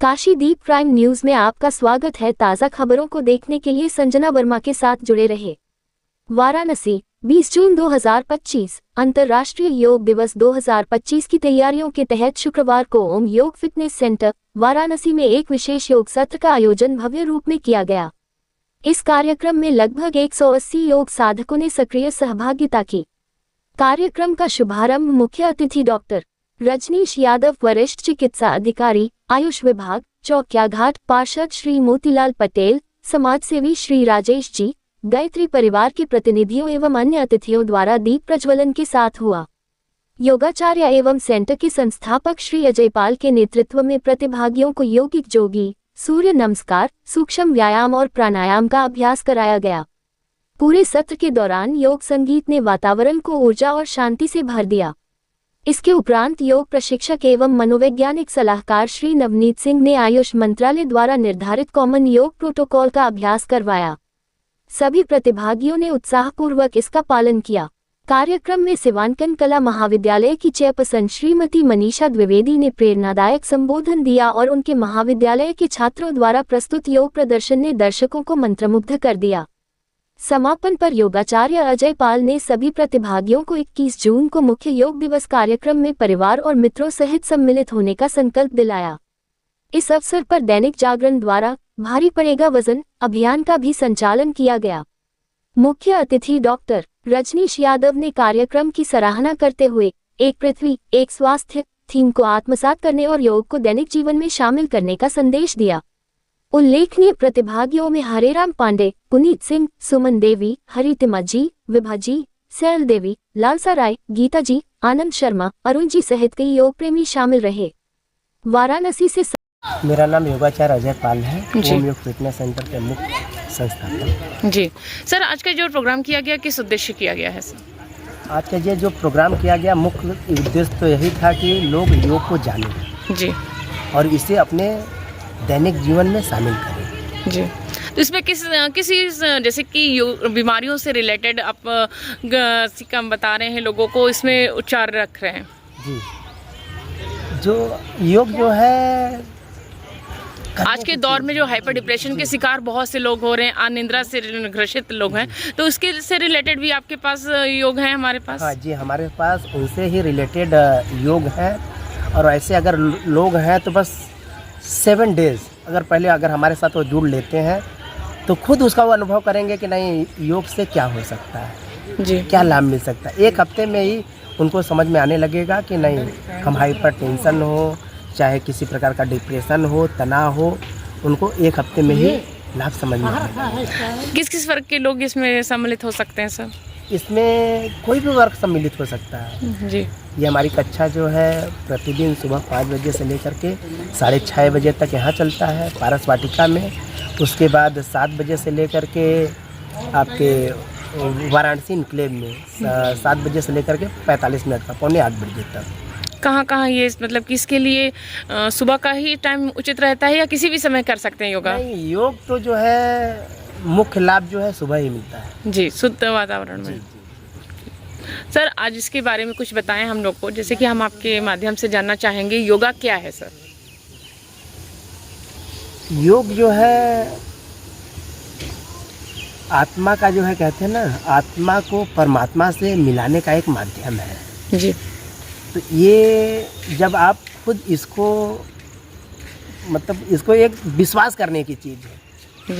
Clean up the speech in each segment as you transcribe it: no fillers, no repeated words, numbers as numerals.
काशीदीप prime news में आपका स्वागत है। ताज़ा खबरों को देखने के लिए संजना वर्मा के साथ जुड़े रहे। वाराणसी 20 जून 2025 अंतर्राष्ट्रीय योग दिवस 2025 की तैयारियों के तहत शुक्रवार को ओम योग फिटनेस सेंटर वाराणसी में एक विशेष योग सत्र का आयोजन भव्य रूप में किया गया। इस कार्यक्रम में लगभग 180 योग साधकों ने सक्रिय सहभागिता की। कार्यक्रम का शुभारंभ मुख्य अतिथि डॉक्टर रजनीश यादव, वरिष्ठ चिकित्सा अधिकारी आयुष विभाग, चौकिया घाट पार्षद श्री मोतीलाल पटेल, समाजसेवी श्री राजेश जी, गायत्री परिवार के प्रतिनिधियों एवं अन्य अतिथियों द्वारा दीप प्रज्वलन के साथ हुआ। योगाचार्य एवं सेंटर के संस्थापक श्री अजय पाल के नेतृत्व में प्रतिभागियों को यौगिक जोगी, सूर्य नमस्कार, सूक्ष्म व्यायाम और प्राणायाम का अभ्यास कराया गया। पूरे सत्र के दौरान योग संगीत ने वातावरण को ऊर्जा और शांति से भर दिया। इसके उपरांत योग प्रशिक्षक एवं मनोवैज्ञानिक सलाहकार श्री नवनीत सिंह ने आयुष मंत्रालय द्वारा निर्धारित कॉमन योग प्रोटोकॉल का अभ्यास करवाया। सभी प्रतिभागियों ने उत्साहपूर्वक इसका पालन किया। कार्यक्रम में सिवानकन कला महाविद्यालय की चेयरपर्सन श्रीमती मनीषा द्विवेदी ने प्रेरणादायक संबोधन दिया और उनके महाविद्यालय के छात्रों द्वारा प्रस्तुत योग प्रदर्शन ने दर्शकों को मंत्रमुग्ध कर दिया। समापन पर योगाचार्य अजय पाल ने सभी प्रतिभागियों को 21 जून को मुख्य योग दिवस कार्यक्रम में परिवार और मित्रों सहित सम्मिलित होने का संकल्प दिलाया। इस अवसर पर दैनिक जागरण द्वारा भारी पड़ेगा वजन अभियान का भी संचालन किया गया। मुख्य अतिथि डॉक्टर रजनीश यादव ने कार्यक्रम की सराहना करते हुए एक पृथ्वी एक स्वास्थ्य थीम को आत्मसात करने और योग को दैनिक जीवन में शामिल करने का संदेश दिया। उल्लेखनीय प्रतिभागियों में हरेराम पांडे, पुनीत सिंह, सुमन देवी, हरितिमा जी, विभा जी, सैल देवी, लालसा राय, गीता जी, आनंद शर्मा, अरुण जी सहित कई योग प्रेमी शामिल रहे। वाराणसी से मेरा नाम योगाचार्य अजय पाल है, ओम योग फिटनेस सेंटर के मुख्य संस्थापक। जी सर, आज का जो प्रोग्राम किया गया किस उद्देश्य किया गया है सर? आज का ये जो प्रोग्राम किया गया मुख्य उद्देश्य तो यही था कि लोग योग को जानें जी और इसे अपने दैनिक जीवन में शामिल करें जी। तो इसमें किसी जैसे कि बीमारियों से रिलेटेड आप कम बता रहे हैं लोगों को, इसमें उपचार रख रहे हैं जी। जो योग जो है आज के दौर में जो हाइपर डिप्रेशन के शिकार बहुत से लोग हो रहे हैं, अनिद्रा से ग्रसित लोग हैं, तो उसके से रिलेटेड भी आपके पास योग है? हमारे पास हाँ जी, हमारे पास उनसे ही रिलेटेड योग है। और ऐसे अगर लोग हैं तो बस 7 डेज अगर हमारे साथ वो जुड़ लेते हैं तो खुद उसका वो अनुभव करेंगे कि नहीं योग से क्या हो सकता है जी, क्या लाभ मिल सकता है। 1 हफ्ते में ही उनको समझ में आने लगेगा कि नहीं, हम हाइपर टेंशन हो चाहे किसी प्रकार का डिप्रेशन हो, तनाव हो, उनको 1 हफ्ते में ही लाभ समझ में आएगा। किस वर्ग के लोग इसमें सम्मिलित हो सकते हैं सर? इसमें कोई भी वर्ग सम्मिलित हो सकता है जी। ये हमारी कक्षा जो है प्रतिदिन सुबह 5 बजे से लेकर के 6:30 बजे तक यहाँ चलता है पारस वाटिका में। उसके बाद 7 बजे से लेकर के आपके वाराणसी इनक्लेव में 7 बजे से लेकर के 45 मिनट तक, पौने 8 बजे तक। कहाँ ये मतलब कि इसके लिए सुबह का ही टाइम उचित रहता है या किसी भी समय कर सकते हैं योगा? नहीं, योग तो जो है मुख्य लाभ जो है सुबह ही मिलता है जी, शुद्ध वातावरण में। सर, आज इसके बारे में कुछ बताएं हम लोग को, जैसे कि हम आपके माध्यम से जानना चाहेंगे योगा क्या है सर? योग जो है आत्मा का जो है कहते हैं ना, आत्मा को परमात्मा से मिलाने का एक माध्यम है जी। तो ये जब आप खुद इसको मतलब इसको एक विश्वास करने की चीज़ है,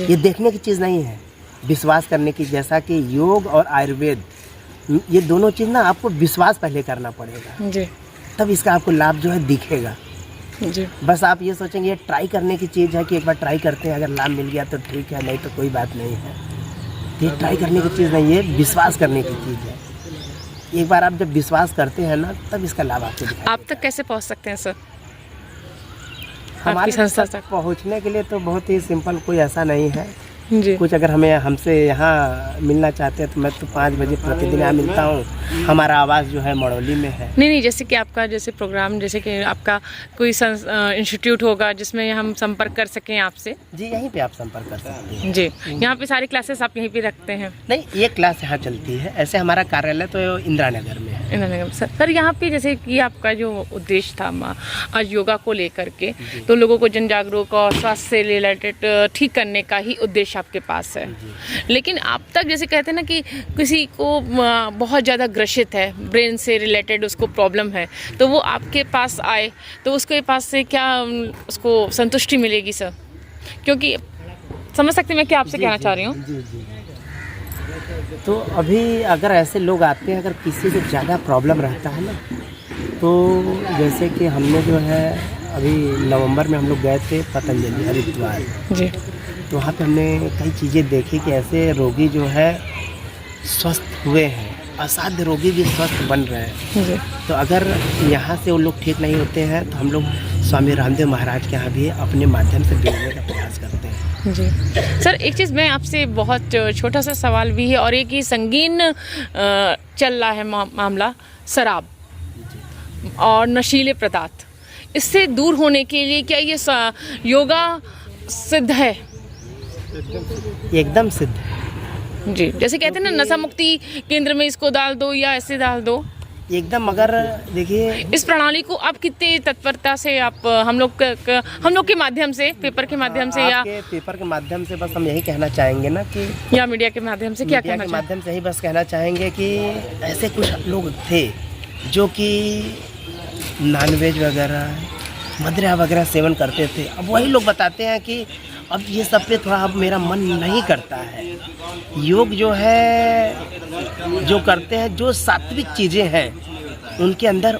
ये देखने की चीज़ नहीं है, विश्वास करने की। जैसा कि योग और आयुर्वेद ये दोनों चीज़ ना आपको विश्वास पहले करना पड़ेगा जी, तब इसका आपको लाभ जो है दिखेगा जी। बस आप ये सोचेंगे ये ट्राई करने की चीज़ है कि एक बार ट्राई करते हैं, अगर लाभ मिल गया तो ठीक है, नहीं तो कोई बात नहीं है। ये ट्राई करने की चीज़ नहीं है, विश्वास करने की चीज़ है। एक बार आप जब विश्वास करते हैं ना तब इसका लाभ आपको दिखाई आप तक कैसे पहुंच सकते हैं सर? हमारी संस्था तक पहुंचने के लिए तो बहुत ही सिंपल, कोई ऐसा नहीं है। जी। कुछ अगर हमें हमसे यहाँ मिलना चाहते हैं तो मैं तो 5 बजे प्रतिदिन यहाँ मिलता हूँ। हमारा आवास जो है मड़ौली में है। नहीं, जैसे कि आपका जैसे प्रोग्राम, जैसे कि आपका कोई इंस्टीट्यूट होगा जिसमें हम संपर्क कर सकें आपसे? जी, यहीं पे आप संपर्क कर सकते हैं। जी, यहाँ पे सारी क्लासेस आप यहीं पे रखते हैं? नहीं, ये क्लास यहाँ चलती है। ऐसे हमारा कार्यालय तो इंदिरा नगर में है। सर यहाँ पे जैसे कि आपका जो उद्देश्य था आज योगा को लेकर के, तो लोगों को जन जागरूक और स्वास्थ्य से रिलेटेड ठीक करने का ही उद्देश्य आपके पास है। लेकिन अब तक जैसे कहते हैं ना कि किसी को बहुत ज़्यादा ग्रसित है, ब्रेन से रिलेटेड उसको प्रॉब्लम है, तो वो आपके पास आए तो उसके पास से क्या उसको संतुष्टि मिलेगी सर? क्योंकि समझ सकते मैं क्या आपसे कहना चाह रही हूँ। जी। तो अभी अगर ऐसे लोग आते हैं, अगर किसी को ज़्यादा प्रॉब्लम रहता है ना, तो जैसे कि हमने जो है अभी नवंबर में हम लोग गए थे पतंजलि हरिद्वार जी, तो वहाँ पे हमने कई चीज़ें देखी कि ऐसे रोगी जो है स्वस्थ हुए हैं, असाध्य रोगी भी स्वस्थ बन रहे हैं। जी। तो अगर यहाँ से वो लोग ठीक नहीं होते हैं तो हम लोग स्वामी रामदेव महाराज के यहाँ भी अपने माध्यम से जुड़ने का प्रयास करते हैं। जी सर, एक चीज़ मैं आपसे बहुत छोटा सा सवाल भी है, और एक ही संगीन चल रहा है मामला शराब और नशीले पदार्थ, इससे दूर होने के लिए क्या ये योगा सिद्ध है? एकदम सिद्ध। जी, जैसे कहते हैं ना नशा मुक्ति केंद्र में इसको डाल दो या ऐसे डाल दो, एकदम। अगर देखिए इस प्रणाली को आप कितने तत्परता से आप हम लोग के माध्यम से, पेपर के माध्यम से या पेपर के माध्यम से बस हम यही कहना चाहेंगे ना कि, या मीडिया के माध्यम से क्या कहना के माध्यम से ही बस कहना चाहेंगे कि ऐसे कुछ लोग थे जो कि नॉनवेज वगैरह, मदिरा वगैरह सेवन करते थे। अब वही लोग बताते हैं कि अब ये सब पे थोड़ा अब मेरा मन नहीं करता है। योग जो है, जो करते हैं, जो सात्विक चीज़ें हैं उनके अंदर